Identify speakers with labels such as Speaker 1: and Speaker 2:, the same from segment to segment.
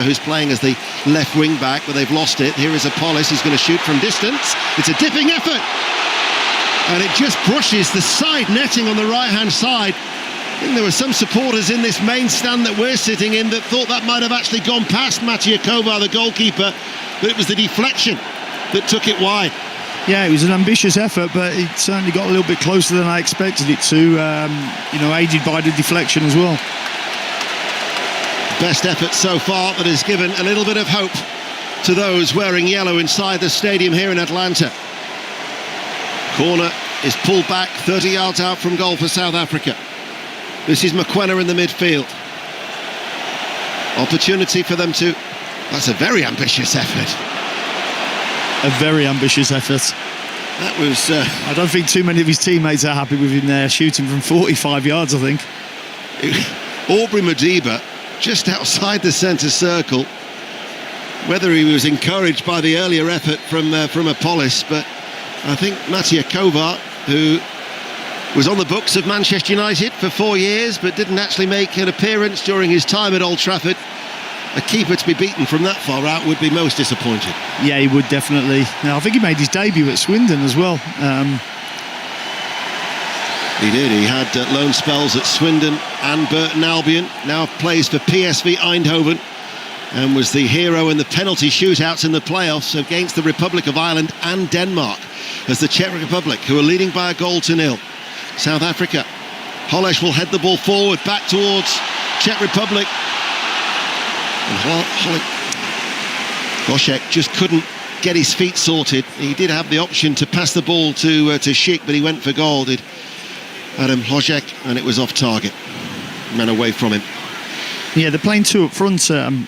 Speaker 1: who's playing as the left wing back, but they've lost it. Here is Apollos, he's going to shoot from distance. It's a dipping effort, and it just brushes the side netting on the right-hand side. I think there were some supporters in this main stand that we're sitting in that thought that might have actually gone past Maciej Kovar, the goalkeeper, but it was the deflection that took it wide.
Speaker 2: Yeah, it was an ambitious effort, but it certainly got a little bit closer than I expected it to, aided by the deflection as well.
Speaker 1: Best effort so far that has given a little bit of hope to those wearing yellow inside the stadium here in Atlanta. Corner is pulled back 30 yards out from goal for South Africa. This is Mokoena in the midfield. Opportunity for them to... That's a very ambitious effort.
Speaker 2: A very ambitious effort.
Speaker 1: That was...
Speaker 2: I don't think too many of his teammates are happy with him there, shooting from 45 yards, I think.
Speaker 1: Aubrey Madiba, just outside the centre circle. Whether he was encouraged by the earlier effort from Apollos, but I think Maciej Kovar, who was on the books of Manchester United for 4 years, but didn't actually make an appearance during his time at Old Trafford, a keeper to be beaten from that far out would be most disappointed.
Speaker 2: Yeah, he would definitely. Now, I think he made his debut at Swindon as well.
Speaker 1: He did. He had loan spells at Swindon and Burton Albion. Now plays for PSV Eindhoven and was the hero in the penalty shootouts in the playoffs against the Republic of Ireland and Denmark as the Czech Republic, who are leading by a 1-0. South Africa. Holeš will head the ball forward back towards Czech Republic. And Hlošek just couldn't get his feet sorted. He did have the option to pass the ball to Schick, but he went for goal, did Adam Hlošek, and it was off target. Ran away from him.
Speaker 2: Yeah, they're playing two up front,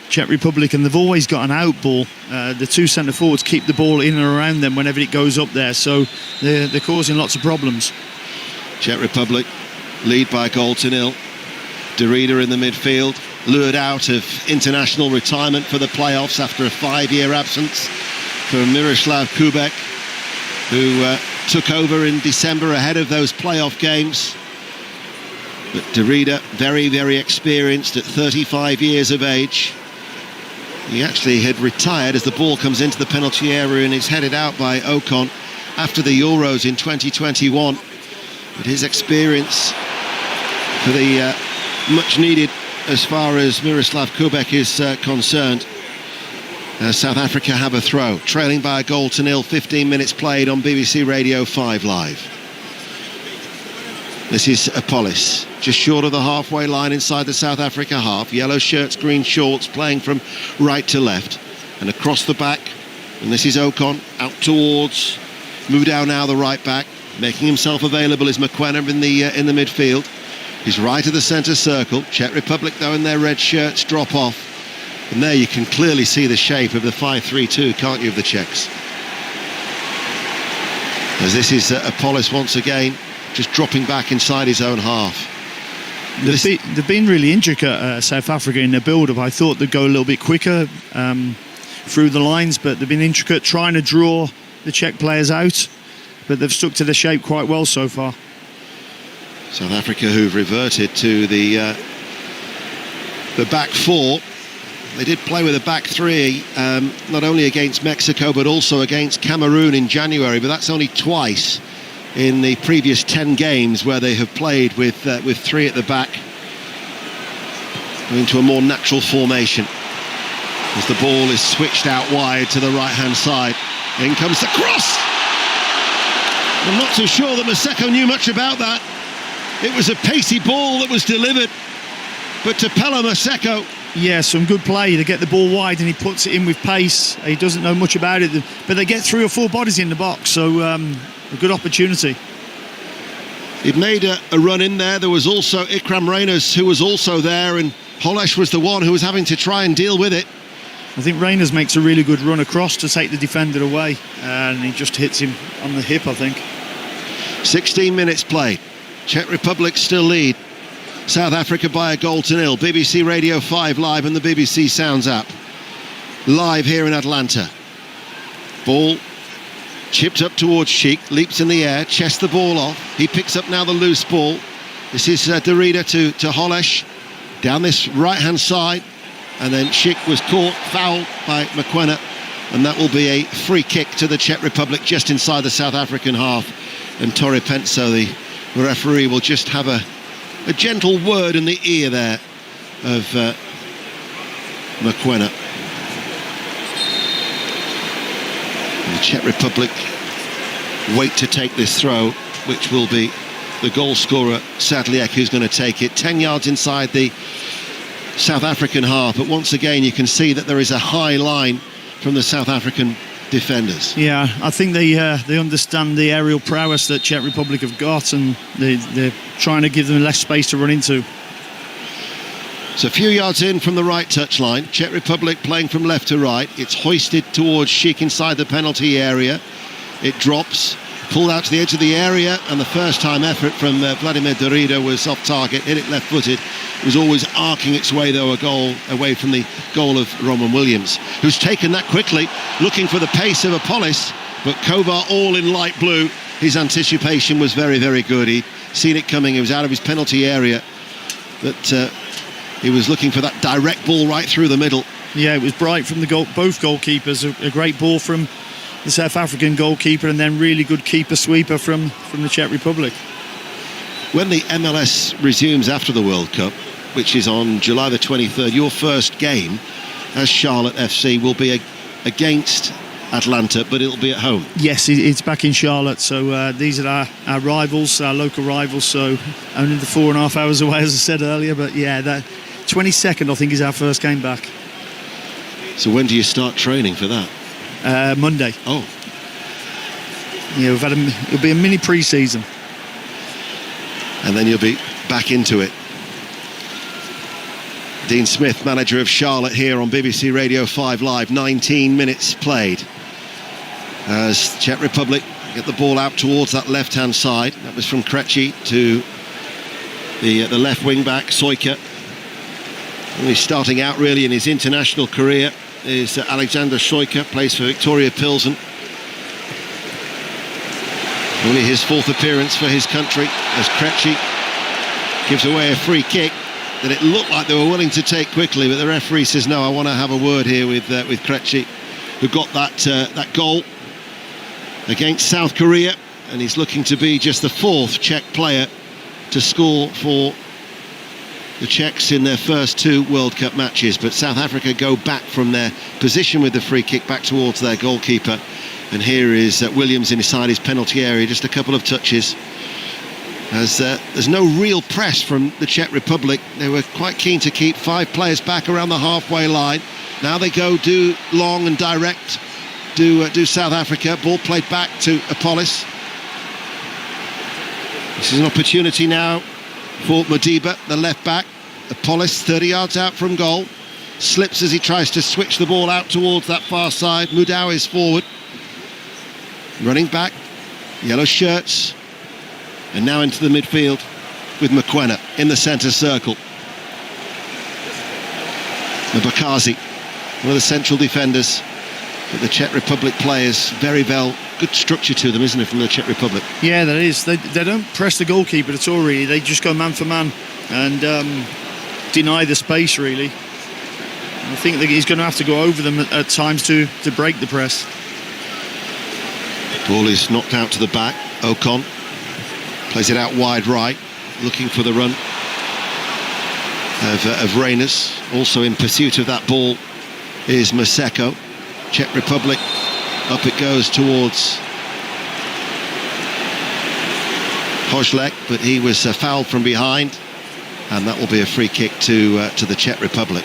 Speaker 2: Czech Republic, and they've always got an out ball. The two centre forwards keep the ball in and around them whenever it goes up there, so they're causing lots of problems.
Speaker 1: Czech Republic lead by 1-0. De Ruyter in the midfield, lured out of international retirement for the playoffs after a 5-year absence for Miroslav Kubek, who took over in December ahead of those playoff games. But De Ruyter, very, very experienced at 35 years of age. He actually had retired as the ball comes into the penalty area and is headed out by Ocon after the Euros in 2021. But his experience for the much needed as far as Miroslav Kubek is concerned. South Africa have a throw, trailing by a 0-0, 15 minutes played on BBC Radio 5 Live. This is Apollos, just short of the halfway line inside the South Africa half. Yellow shirts, green shorts, playing from right to left. And across the back, and this is Ocon, out towards Mudau now, the right back. Making himself available is Mokoena in the midfield. He's right of the centre circle. Czech Republic, though, in their red shirts, drop off. And there you can clearly see the shape of the 5-3-2, can't you, of the Czechs? As this is Apollos once again, just dropping back inside his own half.
Speaker 2: They've been really intricate, South Africa, in their build-up. I thought they'd go a little bit quicker through the lines, but they've been intricate, trying to draw the Czech players out. But they've stuck to the shape quite well so far.
Speaker 1: South Africa, who've reverted to the back four. They did play with a back three, not only against Mexico but also against Cameroon in January. But that's only twice in the previous 10 games where they have played with three at the back, going to a more natural formation. As the ball is switched out wide to the right-hand side, in comes the cross. I'm not so sure that Maseko knew much about that. It was a pacey ball that was delivered, but to Pella Maseko.
Speaker 2: Yeah, some good play to get the ball wide, and he puts it in with pace. He doesn't know much about it, but they get 3 or 4 bodies in the box, so a good opportunity.
Speaker 1: He'd made a run in there. There was also Ikram Reyners, who was also there, and Holeš was the one who was having to try and deal with it.
Speaker 2: I think Reyners makes a really good run across to take the defender away, and he just hits him on the hip, I think. 16 minutes played. Czech Republic still lead South Africa by a 0-0. BBC Radio 5 Live and the BBC Sounds app. Live here in Atlanta. Ball chipped up towards Schick, leaps in the air, chests the ball off. He picks up now the loose ball. This is De Ruyter to Holeš. Down this right-hand side.
Speaker 1: and then Schick was caught, fouled by McKenna, and that will be a free kick to the Czech Republic just inside the South African half. And Torre Penso, the referee, will just have a gentle word in the ear there of McKenna. And the Czech Republic wait to take this throw, which will be the goal scorer, Sadliek, who's going to take it 10 yards inside the South African half. But once again, you can see that there is a high line from the South African defenders.
Speaker 2: Yeah, I think they understand the aerial prowess that Czech Republic have got, and they're trying to give them less space to run into.
Speaker 1: So a few yards in from the right touchline, Czech Republic playing from left to right. It's hoisted towards Schick inside the penalty area. It drops, pulled out to the edge of the area, and the first time effort from Vladimir Derrida was off target, hit it left-footed. It was always arcing its way, though, a goal away from the goal of Roman Williams, who's taken that quickly, looking for the pace of Apollis, but Kovar all in light blue. His anticipation was very, very good. He'd seen it coming. He was out of his penalty area, but he was looking for that direct ball right through the middle.
Speaker 2: Yeah, it was bright from both goalkeepers. A great ball from the South African goalkeeper, and then really good keeper sweeper from the Czech Republic.
Speaker 1: When the MLS resumes after the World Cup, which is on July the 23rd, your first game as Charlotte FC will be against Atlanta, but it'll be at home.
Speaker 2: Yes, it's back in Charlotte, so these are our rivals, our local rivals, so only the 4.5 hours away, as I said earlier. But yeah, that 22nd, I think, is our first game back.
Speaker 1: So when do you start training for that?
Speaker 2: Monday.
Speaker 1: Oh.
Speaker 2: Yeah, it'll be a mini pre-season.
Speaker 1: And then you'll be back into it. Dean Smith, manager of Charlotte, here on BBC Radio 5 Live. 19 minutes played as Czech Republic get the ball out towards that left-hand side. That was from Krejci to the left wing-back, Sojka. And he's starting out really in his international career. Is Alexander Sojka, plays for Victoria Pilsen. Only his fourth appearance for his country as Krejci gives away a free kick that it looked like they were willing to take quickly, but the referee says no, I want to have a word here with Krejci, who got that goal against South Korea, and he's looking to be just the fourth Czech player to score for the Czechs in their first two World Cup matches. But South Africa go back from their position with the free kick back towards their goalkeeper, and here is Williams inside his penalty area, just a couple of touches, as there's no real press from the Czech Republic. They were quite keen to keep 5 players back around the halfway line. Now they go do long and direct, do South Africa. Ball played back to Apollis. This is an opportunity now for Modiba, the left back. Apollis 30 yards out from goal, slips as he tries to switch the ball out towards that far side. Mudau is forward, running back, yellow shirts, and now into the midfield with McKenna in the centre circle. Mbakazi, one of the central defenders, but the Czech Republic players, very well, good structure to them, isn't it, from the Czech Republic?
Speaker 2: Yeah, there is. They don't press the goalkeeper at all, really. They just go man for man and deny the space, really. I think that he's going to have to go over them at times to break the press.
Speaker 1: Ball is knocked out to the back. Ocon plays it out wide right, looking for the run of Reyners. Also in pursuit of that ball is Maseko. Czech Republic, up it goes towards Hojlek, but he was fouled from behind, and that will be a free kick to the Czech Republic.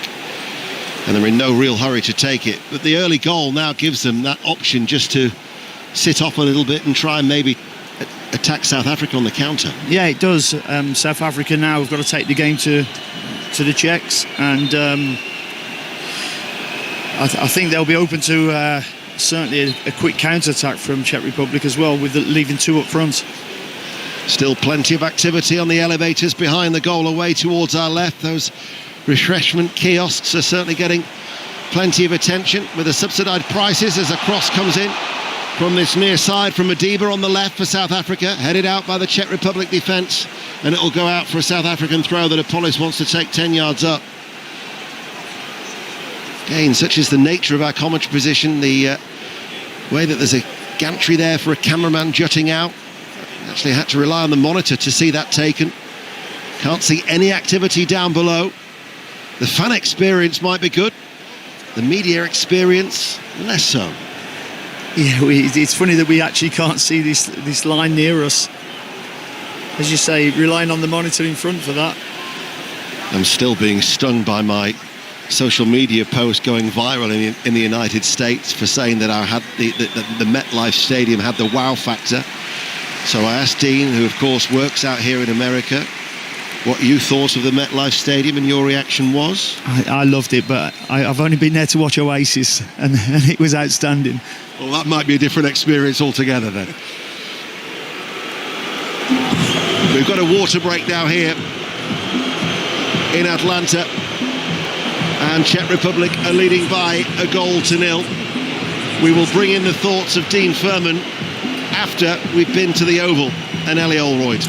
Speaker 1: And they're in no real hurry to take it, but the early goal now gives them that option just to sit off a little bit and try and maybe attack South Africa on the counter. Yeah,
Speaker 2: it does. South Africa now have got to take the game to the Czechs, and I think they'll be open to certainly a quick counter-attack from Czech Republic as well, with leaving 2 up front.
Speaker 1: Still plenty of activity on the elevators behind the goal away towards our left. Those refreshment kiosks are certainly getting plenty of attention with the subsidised prices as a cross comes in from this near side from Modiba on the left for South Africa, headed out by the Czech Republic defence, and it'll go out for a South African throw that Apollis wants to take 10 yards up. Again, such is the nature of our commentary position, the way that there's a gantry there for a cameraman jutting out. Actually had to rely on the monitor to see that taken. Can't see any activity down below. The fan experience might be good. The media experience, less so.
Speaker 2: Yeah, it's funny that we actually can't see this line near us. As you say, relying on the monitor in front for that.
Speaker 1: I'm still being stung by my social media post going viral in the United States for saying that the MetLife Stadium had the wow factor. So I asked Dean, who of course works out here in America, what you thought of the MetLife Stadium, and your reaction was?
Speaker 2: I loved it, but I've only been there to watch Oasis, and it was outstanding.
Speaker 1: Well, that might be a different experience altogether then. We've got a water break now here in Atlanta, and Czech Republic are leading by 1-0. We will bring in the thoughts of Dean Furman after we've been to the Oval and Ellie Olroyd.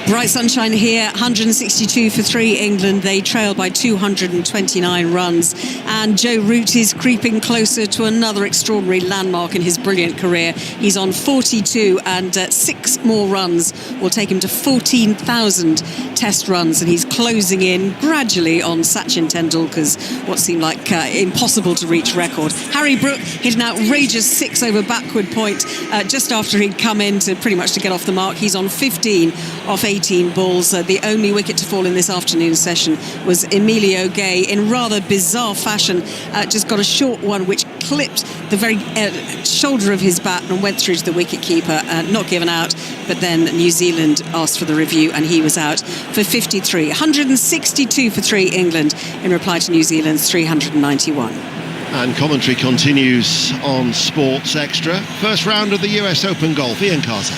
Speaker 3: Bright sunshine here, 162 for 3 England. They trail by 229 runs. And Joe Root is creeping closer to another extraordinary landmark in his brilliant career. He's on 42, and 6 more runs will take him to 14,000 test runs. And he's closing in gradually on Sachin Tendulkar's what seemed like impossible to reach record. Harry Brook hit an outrageous 6 over backward point just after he'd come in to pretty much to get off the mark. He's on 15 off 18 balls. The only wicket to fall in this afternoon session was Emilio Gay in rather bizarre fashion. Just got a short one which clipped the very shoulder of his bat and went through to the wicket-keeper, not given out. But then New Zealand asked for the review and he was out for 53. 162 for 3 England in reply to New Zealand's 391.
Speaker 1: And commentary continues on Sports Extra. First round of the US Open Golf. Ian Carter.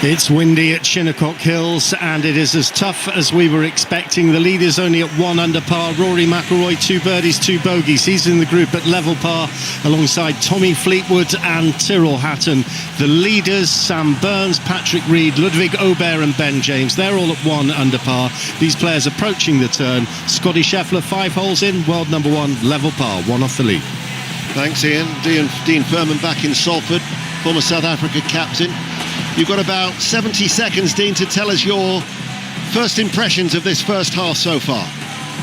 Speaker 4: It's windy at Shinnecock Hills, and it is as tough as we were expecting. The lead is only at 1 under par. Rory McIlroy, 2 birdies, 2 bogeys. He's in the group at level par alongside Tommy Fleetwood and Tyrrell Hatton. The leaders, Sam Burns, Patrick Reed, Ludwig Aubert and Ben James, they're all at 1 under par. These players approaching the turn. Scotty Scheffler, 5 holes in, world number 1, level par, 1 off the lead.
Speaker 1: Thanks, Ian. Dean Furman back in Salford, former South Africa captain. You've got about 70 seconds, Dean, to tell us your first impressions of this first half so far.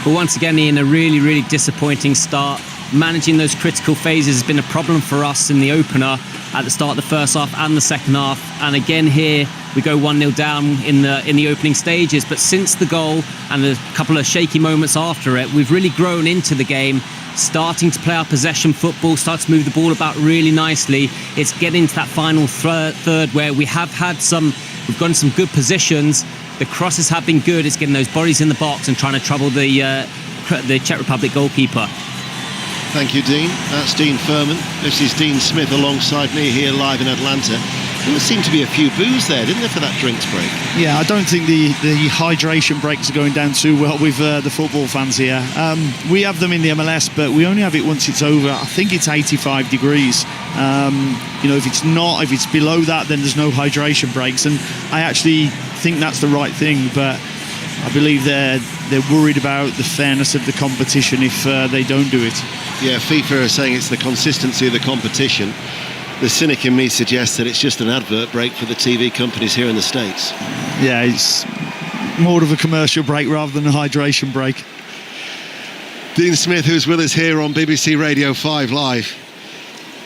Speaker 5: Well, once again, Ian, a really disappointing start. Managing those critical phases has been a problem for us in the opener at the start of the first half and the second half. And again here, we go 1-0 down in the opening stages. But since the goal and a couple of shaky moments after it, we've really grown into the game, starting to play our possession football, start to move the ball about really nicely. It's getting to that final third where we've gotten some good positions. The crosses have been good. It's getting those bodies in the box and trying to trouble the Czech Republic goalkeeper.
Speaker 1: Thank you, Dean. That's Dean Furman. This is Dean Smith alongside me here live in Atlanta. There seemed to be a few boos there, didn't there, for that drinks break?
Speaker 2: Yeah, I don't think the hydration breaks are going down too well with the football fans here. We have them in the MLS, but we only have it once it's over. I think it's 85 degrees. If it's below that, then there's no hydration breaks. And I actually think that's the right thing, but I believe they're worried about the fairness of the competition if they don't do it.
Speaker 1: Yeah, FIFA are saying it's the consistency of the competition. The cynic in me suggests that it's just an advert break for the TV companies here in the States.
Speaker 2: Yeah, it's more of a commercial break rather than a hydration break.
Speaker 1: Dean Smith, who's with us here on BBC Radio 5 Live.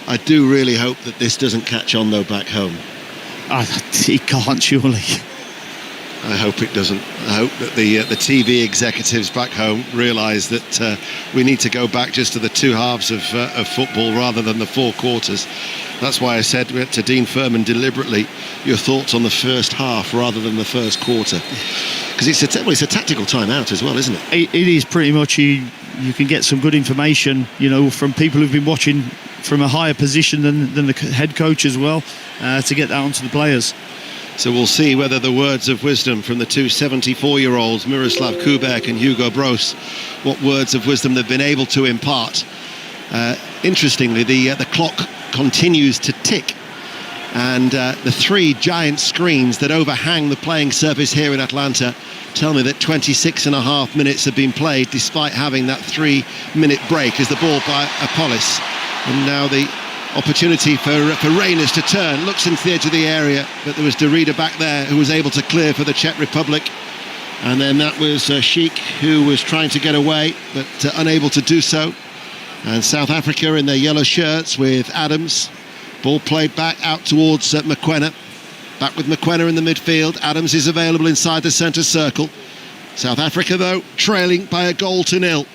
Speaker 1: I do really hope that this doesn't catch on, though, back home.
Speaker 2: It can't, surely.
Speaker 1: I hope it doesn't. I hope that the TV executives back home realise that we need to go back just to the 2 halves of football rather than the 4 quarters. That's why I said to Dean Furman deliberately, your thoughts on the first half rather than the first quarter. Because it's a tactical timeout as well, isn't it?
Speaker 2: It is pretty much. You can get some good information, from people who've been watching from a higher position than the head coach as well, to get that onto the players.
Speaker 1: So we'll see whether the words of wisdom from the 2 74-year-olds, Miroslav Kubek and Hugo Broos, what words of wisdom they've been able to impart. Interestingly, the clock continues to tick And the three giant screens that overhang the playing surface here in Atlanta tell me that 26.5 minutes have been played, despite having that 3-minute break as the ball by Apollis. And now the opportunity for Reyners to turn, looks into the edge of the area, but there was Derrida back there who was able to clear for the Czech Republic. And then that was Sheik, who was trying to get away, but unable to do so. And South Africa in their yellow shirts with Adams. Ball played back out towards McKenna. Back with McKenna in the midfield. Adams is available inside the centre circle. South Africa, though, trailing by 1-0.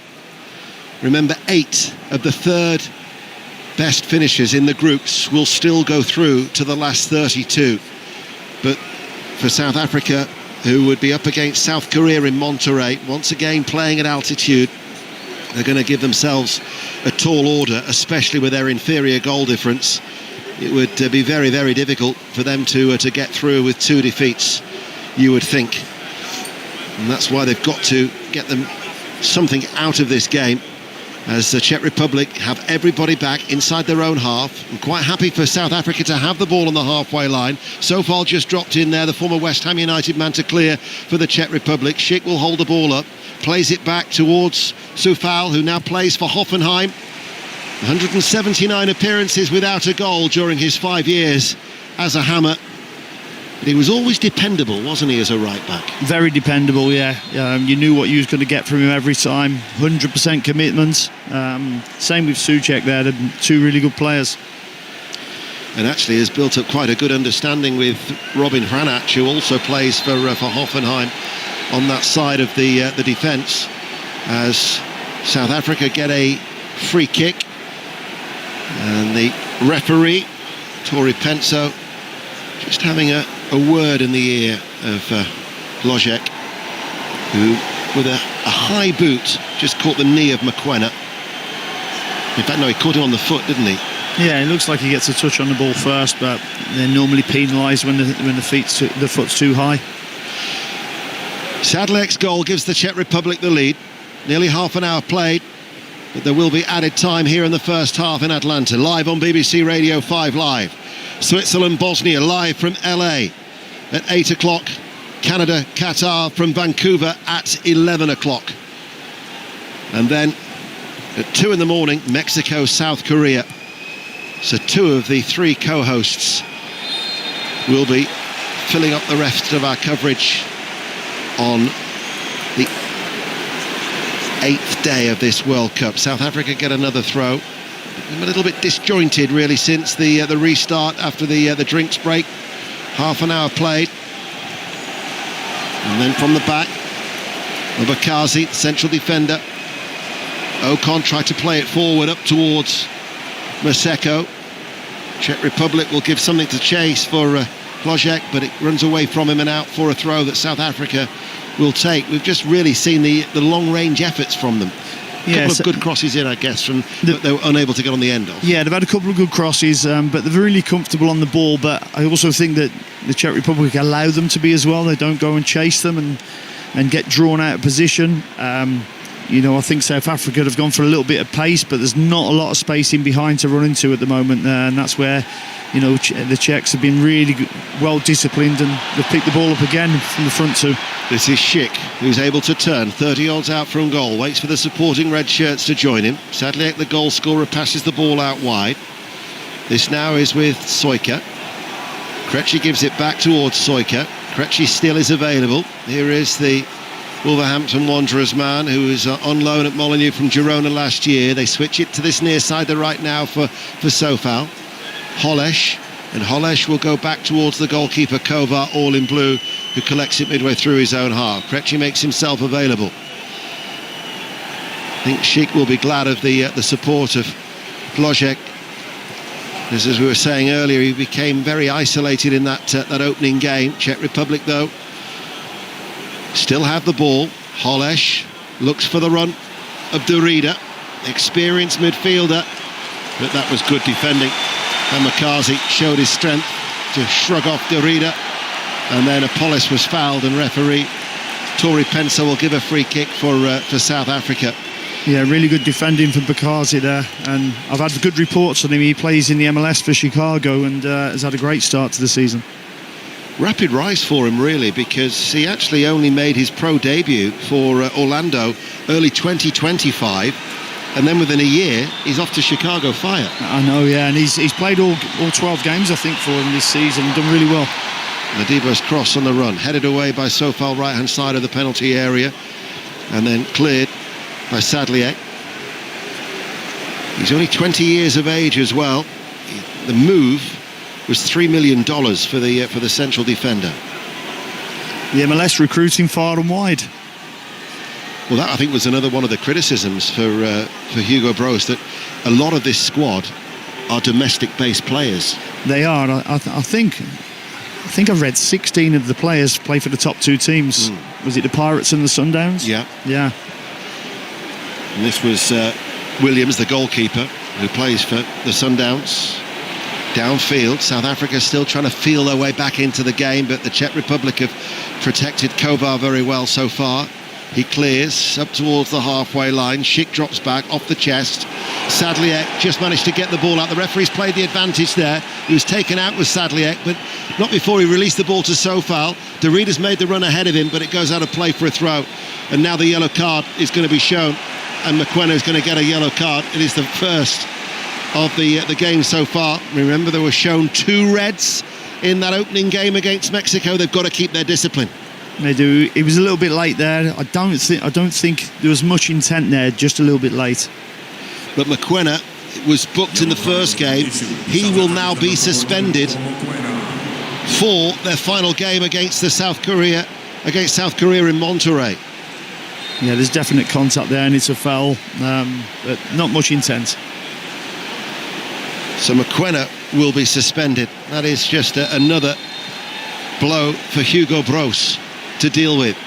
Speaker 1: Remember, 8 of the third best finishers in the groups will still go through to the last 32. But for South Africa, who would be up against South Korea in Monterrey, once again playing at altitude, they're going to give themselves a tall order, especially with their inferior goal difference. It would be very, very difficult for them to get through with 2 defeats, you would think. And that's why they've got to get them something out of this game, as the Czech Republic have everybody back inside their own half. I'm quite happy for South Africa to have the ball on the halfway line. Sofal just dropped in there, the former West Ham United man, to clear for the Czech Republic. Schick will hold the ball up, plays it back towards Sofal, who now plays for Hoffenheim. 179 appearances without a goal during his 5 years as a Hammer. But he was always dependable, wasn't he, as a right-back?
Speaker 2: Very dependable, yeah. You knew what you was going to get from him every time. 100% commitment. Same with Souček there, the 2 really good players.
Speaker 1: And actually has built up quite a good understanding with Robin Hranach, who also plays for Hoffenheim on that side of the defence, as South Africa get a free kick. And the referee, Tori Penso, just having a word in the ear of Lojek, who, with a high boot, just caught the knee of McKenna. In fact, no, he caught him on the foot, didn't he?
Speaker 2: Yeah, it looks like he gets a touch on the ball first, but they're normally penalised when the foot's too high.
Speaker 1: Sadlek's goal gives the Czech Republic the lead. Nearly half an hour played, but there will be added time here in the first half in Atlanta. Live on BBC Radio 5 Live. Switzerland-Bosnia live from LA at 8 o'clock. Canada-Qatar from Vancouver at 11 o'clock. And then at 2 in the morning, Mexico-South Korea. So 2 of the 3 co-hosts will be filling up the rest of our coverage on the 8th day of this World Cup. South Africa get another throw. A little bit disjointed, really, since the restart after the drinks break. Half an hour played. And then from the back, Obakazi, central defender. Ocon tried to play it forward up towards Maseko. Czech Republic will give something to chase for Lojek, but it runs away from him and out for a throw that South Africa will take. We've just really seen the long-range efforts from them. A couple of good crosses in, I guess, but they were unable to get on the end of.
Speaker 2: Yeah, they've had a couple of good crosses, but they're really comfortable on the ball. But I also think that the Czech Republic allow them to be as well. They don't go and chase them and get drawn out of position. I think South Africa have gone for a little bit of pace, but there's not a lot of space in behind to run into at the moment, and that's where the Czechs have been really well disciplined, and they've picked the ball up again from the front two.
Speaker 1: This is Schick, who's able to turn 30 yards out from goal, waits for the supporting red shirts to join him. Sadly, the goal scorer passes the ball out wide. This now is with Soyka. Krejci gives it back towards Soyka. Krejci still is available. Here is the Wolverhampton Wanderers man, who is on loan at Molineux from Girona last year. They switch it to this near side, the right now for Sofal. Holesh, and Holesh will go back towards the goalkeeper Kovar, all in blue, who collects it midway through his own half. Krejci makes himself available. I think Schick will be glad of the support of Lojek. As we were saying earlier, he became very isolated in that opening game. Czech Republic, though, still have the ball. Holesh looks for the run of Derrida, experienced midfielder, but that was good defending. And Makazi showed his strength to shrug off Derrida, and then Apollis was fouled, and referee Tori Penso will give a free kick for South Africa.
Speaker 2: Yeah, really good defending from Bakazi there, and I've had good reports on him. He plays in the MLS for Chicago and has had a great start to the season.
Speaker 1: Rapid rise for him, really, because he actually only made his pro debut for Orlando early 2025, and then within a year he's off to Chicago Fire.
Speaker 2: I know, yeah, and he's played all 12 games, I think, for him this season, and done really well.
Speaker 1: Madiba's cross on the run, headed away by Sofal, right-hand side of the penalty area, and then cleared by Sadliek. He's only 20 years of age as well. The move was $3 million for the central defender.
Speaker 2: The MLS recruiting far and wide.
Speaker 1: Well, that I think was another one of the criticisms for Hugo Broos, that a lot of this squad are domestic-based players.
Speaker 2: They are. I think I've read 16 of the players play for the top two teams. Was it the Pirates and the Sundowns?
Speaker 1: Yeah. And this was Williams, the goalkeeper, who plays for the Sundowns. Downfield, South Africa still trying to feel their way back into the game, but the Czech Republic have protected Kovar very well so far. He clears up towards the halfway line. Schick drops back off the chest. Sadliek just managed to get the ball out. The referee's played the advantage there. He was taken out with Sadliek, but not before he released the ball to Sofal. Derida's made the run ahead of him, but it goes out of play for a throw. And now the yellow card is going to be shown, and Mokoena is going to get a yellow card. It is the first of the game so far. Remember, they were shown 2 reds in that opening game against Mexico. They've got to keep their discipline.
Speaker 2: They do. It was a little bit late there. I don't think there was much intent there. Just a little bit late.
Speaker 1: But Mokoena was booked in the first game. He will now be suspended for their final game against South Korea in Monterrey.
Speaker 2: Yeah, there's definite contact there, and it's a foul, but not much intent.
Speaker 1: So Mokoena will be suspended. That is just another blow for Hugo Broos to deal with,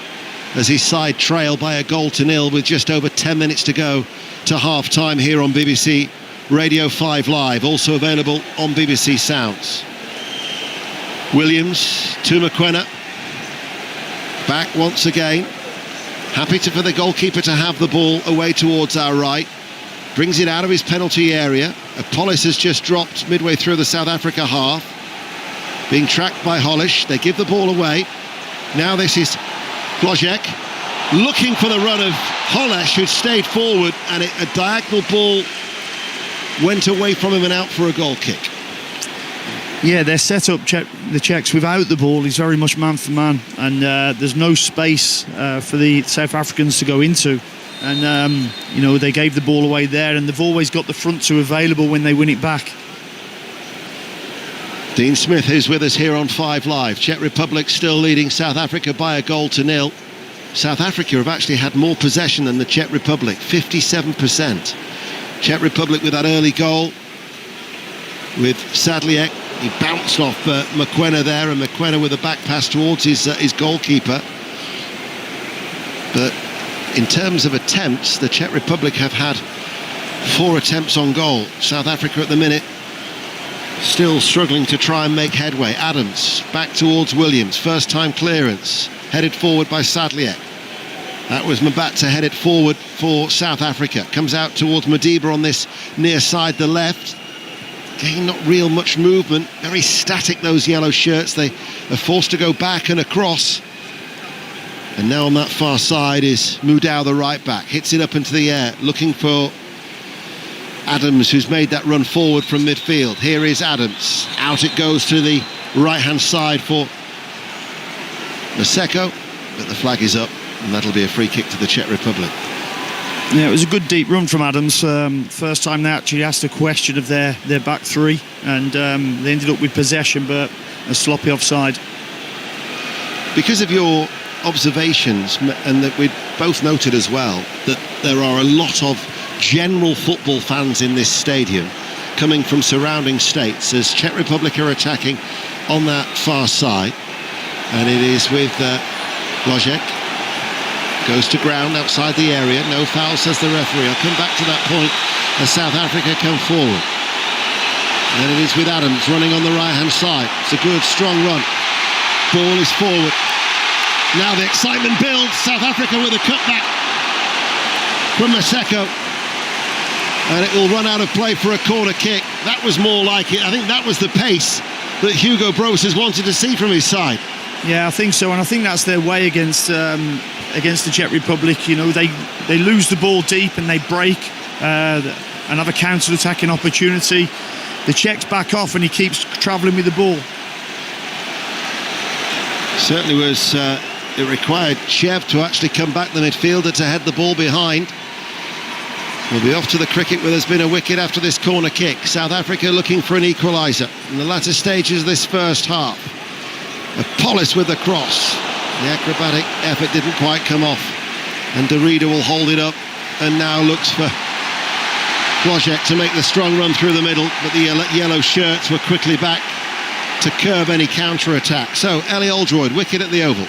Speaker 1: as his side trail by 1-0 with just over 10 minutes to go to half-time here on BBC Radio 5 Live, also available on BBC Sounds. Williams to Mokoena, back once again, happy for the goalkeeper to have the ball away towards our right, brings it out of his penalty area. Apollos has just dropped midway through the South Africa half, being tracked by Hollish. They give the ball away. Now this is Glojek looking for the run of Hollish, who stayed forward, and a diagonal ball went away from him and out for a goal kick.
Speaker 2: Yeah, they're set up, the Czechs, without the ball. He's very much man for man, and there's no space for the South Africans to go into. And, they gave the ball away there, and they've always got the front two available when they win it back.
Speaker 1: Dean Smith is with us here on 5 Live. Czech Republic still leading South Africa by 1-0. South Africa have actually had more possession than the Czech Republic, 57%. Czech Republic with that early goal with Sadliek. He bounced off Mokoena there, and Mokoena with a back pass towards his goalkeeper. But in terms of attempts, the Czech Republic have had 4 attempts on goal. South Africa at the minute still struggling to try and make headway. Adams back towards Williams. First time clearance. Headed forward by Sadliek. That was Mbatha headed forward for South Africa. Comes out towards Madiba on this near side, the left. Again, not real much movement. Very static, those yellow shirts. They are forced to go back and across. And now on that far side is Mudau, the right back. Hits it up into the air, looking for Adams, who's made that run forward from midfield. Here is Adams. Out it goes to the right-hand side for Maseko, but the flag is up, and that'll be a free kick to the Czech Republic.
Speaker 2: Yeah, it was a good deep run from Adams. First time they actually asked a question of their back three, and they ended up with possession, but a sloppy offside. Because
Speaker 1: of your observations, and that we both noted as well, that there are a lot of general football fans in this stadium coming from surrounding states, as Czech Republic are attacking on that far side, and it is with Glojek. Goes to ground outside the area. No foul, says the referee. I'll come back to that point as South Africa come forward. And it is with Adams running on the right-hand side. It's a good, strong run. Ball is forward. Now the excitement builds. South Africa with a cutback. from Maseko. And it will run out of play for a corner kick. That was more like it. I think that was the pace that Hugo Broos has wanted to see from his side.
Speaker 2: Yeah, I think so, and I think that's their way against the Czech Republic. You know, they lose the ball deep and they break and have a counter-attacking opportunity. The Czechs back off and he keeps travelling with the ball.
Speaker 1: Certainly was. It required Chev to actually come back the midfielder to head the ball behind. We'll be off to the cricket where there's been a wicket after this corner kick. South Africa looking for an equaliser in the latter stages of this first half. Apollos with the cross. The acrobatic effort didn't quite come off, and Derrida will hold it up and now looks for Wojciech to make the strong run through the middle, but the yellow shirts were quickly back to curb any counter-attack. So Ellie Oldroyd, wicket at the Oval.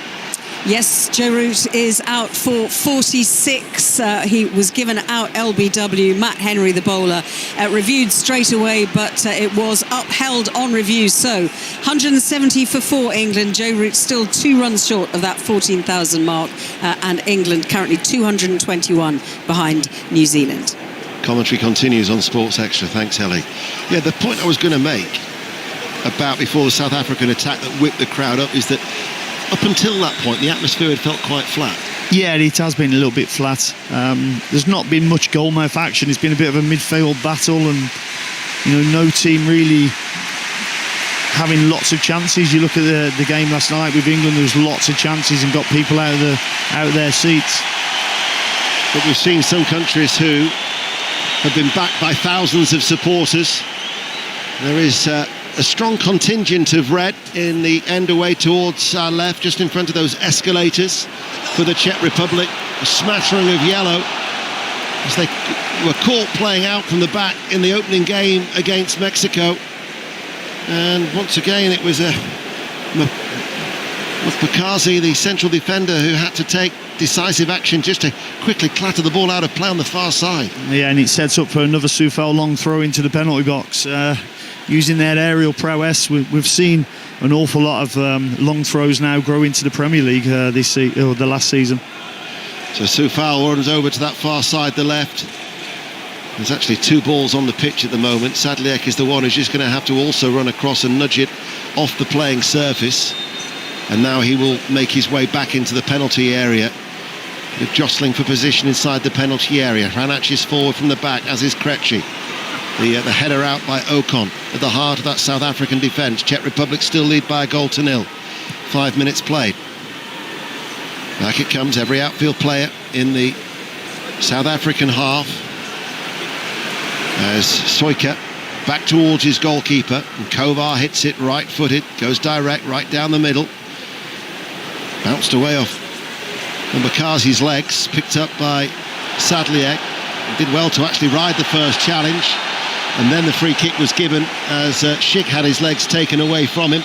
Speaker 3: Yes, Joe Root is out for 46. He was given out LBW. Matt Henry, the bowler, reviewed straight away, but it was upheld on review. So 170 for 4 England. Joe Root still 2 runs short of that 14,000 mark, and England currently 221 behind New Zealand.
Speaker 1: Commentary continues on Sports Extra. Thanks, Ellie. Yeah, the point I was going to make about before the South African attack that whipped the crowd up is that up until that point, the atmosphere had felt quite flat.
Speaker 2: Yeah, it has been a little bit flat. There's not been much goalmouth action. It's been a bit of a midfield battle, and no team really having lots of chances. You look at the game last night with England. There was lots of chances and got people out of their seats.
Speaker 1: But we've seen some countries who have been backed by thousands of supporters. There is a strong contingent of red in the end away towards our left, just in front of those escalators for the Czech Republic. A smattering of yellow as they were caught playing out from the back in the opening game against Mexico. And once again it was Mupakazi, the central defender, who had to take decisive action just to quickly clatter the ball out of play on the far side.
Speaker 2: Yeah, and it sets up for another Soufal long throw into the penalty box. Using their aerial prowess, we've seen an awful lot of long throws now grow into the Premier League the last season.
Speaker 1: So Soufal runs over to that far side, the left. There's actually 2 balls on the pitch at the moment. Sadliek is the one who's just going to have to also run across and nudge it off the playing surface. And now he will make his way back into the penalty area. They're jostling for position inside the penalty area. Hranac is forward from the back, as is Krejci. The header out by Ocon at the heart of that South African defence. Czech Republic still lead by a 1-0. 5 minutes played. Back it comes, every outfield player in the South African half. As Soyka back towards his goalkeeper, and Kovar hits it right-footed, goes direct right down the middle. Bounced away off Mbakazi's legs, picked up by Sadliek. Did well to actually ride the first challenge. And then the free kick was given as Schick had his legs taken away from him.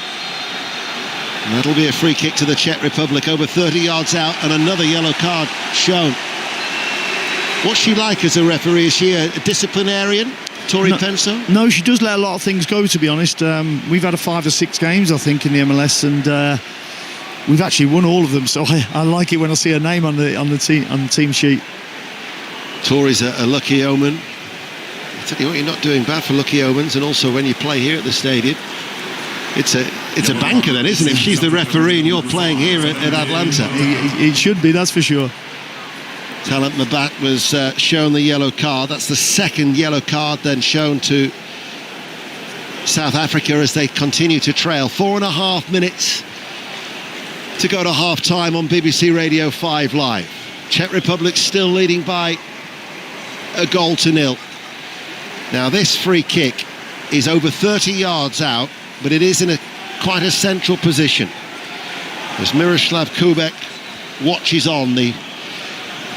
Speaker 1: And that'll be a free kick to the Czech Republic over 30 yards out, and another yellow card shown. What's she like as a referee? Is she a disciplinarian, Tori Penso?
Speaker 2: No, she does let a lot of things go, to be honest. We've had 5 or 6 games, I think, in the MLS, and we've actually won all of them. So I like it when I see her name on the team sheet.
Speaker 1: Tori's a lucky omen. I tell you what, you're not doing bad for lucky omens, and also when you play here at the stadium, it's a banker then, isn't it? If she's the referee and you're playing here at Atlanta.
Speaker 2: It should be, that's for sure.
Speaker 1: Talent Mabat was shown the yellow card. That's the second yellow card then shown to South Africa as they continue to trail. 4.5 minutes to go to half-time on BBC Radio 5 Live. Czech Republic still leading by a 1-0. Now this free kick is over 30 yards out, but it is in quite a central position as Miroslav Kubek watches on. The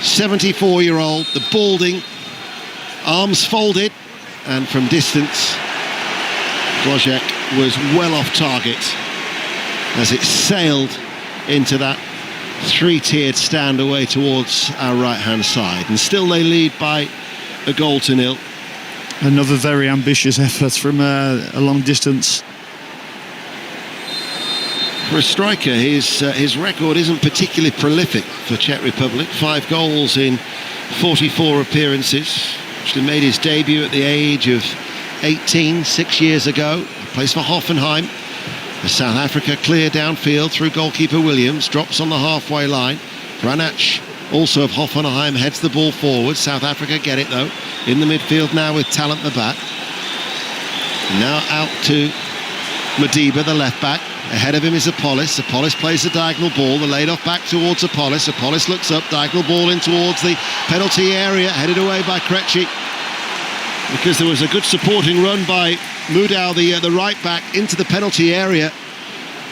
Speaker 1: 74-year-old, the balding, arms folded, and from distance Wojciech was well off target as it sailed into that 3-tiered stand away towards our right-hand side, and still they lead by a 0-0.
Speaker 2: Another very ambitious effort from a long distance.
Speaker 1: For a striker, his record isn't particularly prolific for Czech Republic. 5 goals in 44 appearances. Actually made his debut at the age of 18, 6 years ago. Plays for Hoffenheim. As South Africa clear downfield through goalkeeper Williams. Drops on the halfway line. Branach, also of Hoffenheim, heads the ball forward. South Africa get it though. In the midfield now with Talent the back. Now out to Madiba, the left back. Ahead of him is Apollos. Apollos plays the diagonal ball. The laid off back towards Apollos. Apollos looks up. Diagonal ball in towards the penalty area. Headed away by Krejci. Because there was a good supporting run by Mudau, the right back, into the penalty area.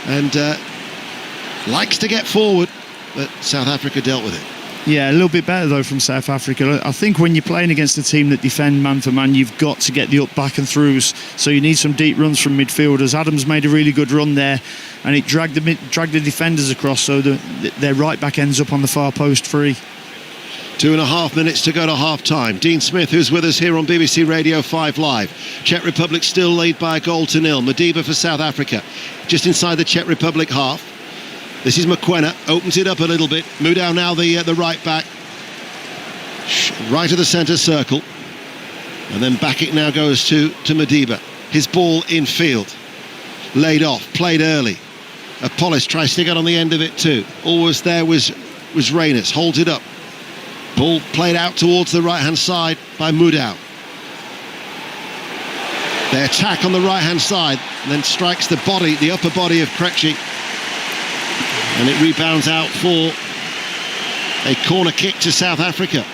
Speaker 1: And likes to get forward. But South Africa dealt with it.
Speaker 2: Yeah, a little bit better though from South Africa. I think when you're playing against a team that defend man for man, you've got to get the up, back and throughs. So you need some deep runs from midfielders. Adams made a really good run there, and it dragged the defenders across. So their right back ends up on the far post free.
Speaker 1: 2.5 minutes to go to half time. Dean Smith, who's with us here on BBC Radio 5 Live. Czech Republic still lead by a goal to nil. Madiba for South Africa, just inside the Czech Republic half. This is Mokoena, opens it up a little bit. Mudau now the right back. Right of the centre circle. And then back it now goes to Madiba. His ball in field. Laid off, played early. Apollos tries to get on the end of it too. Always there was Reyners, holds it up. Ball played out towards the right-hand side by Mudau. They attack on the right-hand side, and then strikes the upper body of Krejci. And it rebounds out for a corner kick to South Africa,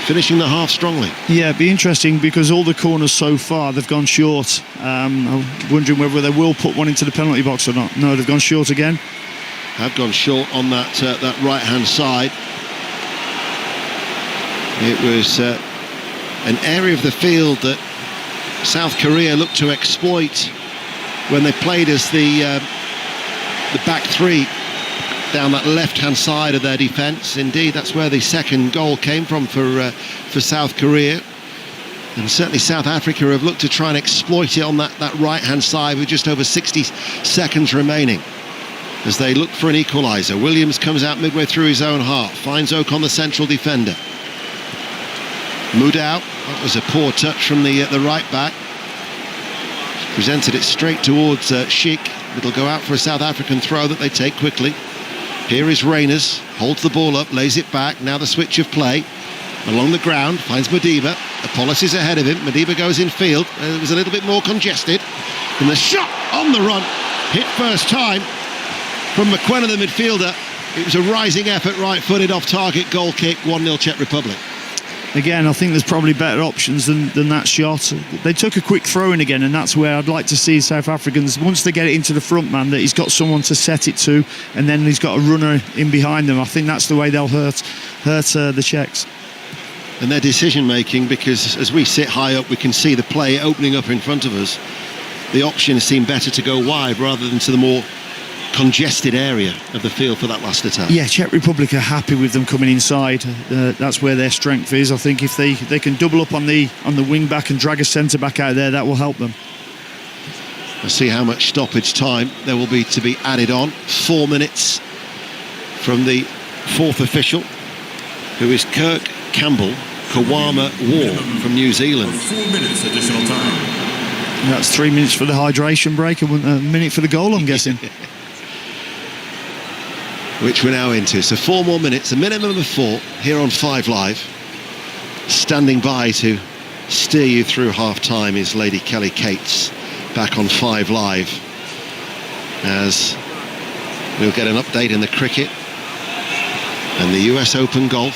Speaker 1: finishing the half strongly.
Speaker 2: Yeah, it'd be interesting because all the corners so far, they've gone short. I'm wondering whether they will put one into the penalty box or not. No, they've gone short again.
Speaker 1: Have gone short on that right-hand side. It was an area of the field that South Korea looked to exploit when they played as the back three down that left-hand side of their defence. Indeed, that's where the second goal came from for South Korea. And certainly South Africa have looked to try and exploit it on that right-hand side with just over 60 seconds remaining as they look for an equaliser. Williams comes out midway through his own half, finds Ocon, the central defender. Mudau, that was a poor touch from the right back. Presented it straight towards Schick. It'll go out for a South African throw that they take quickly. Here is Reyners, holds the ball up, lays it back. Now the switch of play. Along the ground, finds Madiba. Apollos is ahead of him. Madiba goes in field. It was a little bit more congested. And the shot on the run, hit first time from Mokoena, the midfielder. It was a rising effort, right-footed off-target goal kick, 1-0 Czech Republic.
Speaker 2: Again, I think there's probably better options than that shot. They took a quick throw in again, and that's where I'd like to see South Africans, once they get it into the front man, that he's got someone to set it to, and then he's got a runner in behind them. I think that's the way they'll hurt the Czechs.
Speaker 1: And their decision making, because as we sit high up, we can see the play opening up in front of us. The option seemed better to go wide rather than to the more congested area of the field for that last attack.
Speaker 2: Yeah, Czech Republic are happy with them coming inside. That's where their strength is. I think if they can double up on the wing back and drag a centre back out there, that will help them.
Speaker 1: We'll see how much stoppage time there will be to be added on. 4 minutes from the fourth official, who is Kirk Campbell Kawama War from New Zealand.
Speaker 6: 4 minutes additional time.
Speaker 2: That's 3 minutes for the hydration break and a minute for the goal, I'm guessing.
Speaker 1: Which we're now into. So 4 more minutes, a minimum of 4 here on 5 Live. Standing by to steer you through half-time is Lady Kelly Cates, back on 5 Live, as we'll get an update in the cricket and the US Open golf.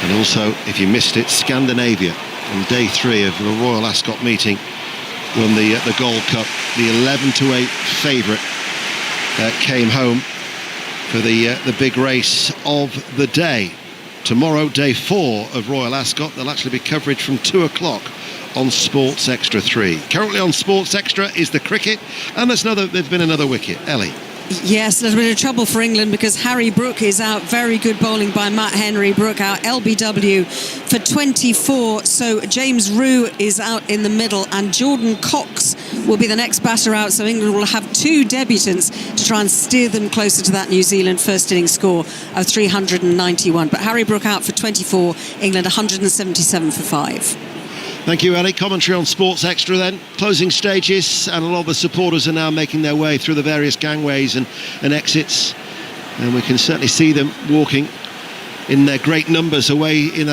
Speaker 1: And also, if you missed it, Scandinavia on day 3 of the Royal Ascot meeting won the Gold Cup. The 11-8 favourite came home for the big race of the day. Tomorrow, day 4 of Royal Ascot. There'll actually be coverage from 2 o'clock on Sports Extra 3. Currently on Sports Extra is the cricket, and there's been another wicket. Ellie.
Speaker 3: Yes, a little bit of trouble for England because Harry Brook is out. Very good bowling by Matt Henry. Brook out LBW for 24. So James Rue is out in the middle and Jordan Cox will be the next batter out. So England will have 2 debutants to try and steer them closer to that New Zealand first innings score of 391. But Harry Brook out for 24. England 177 for 5.
Speaker 1: Thank you, Ellie. Commentary on Sports Extra then. Closing stages, and a lot of the supporters are now making their way through the various gangways and exits. And we can certainly see them walking in their great numbers away in that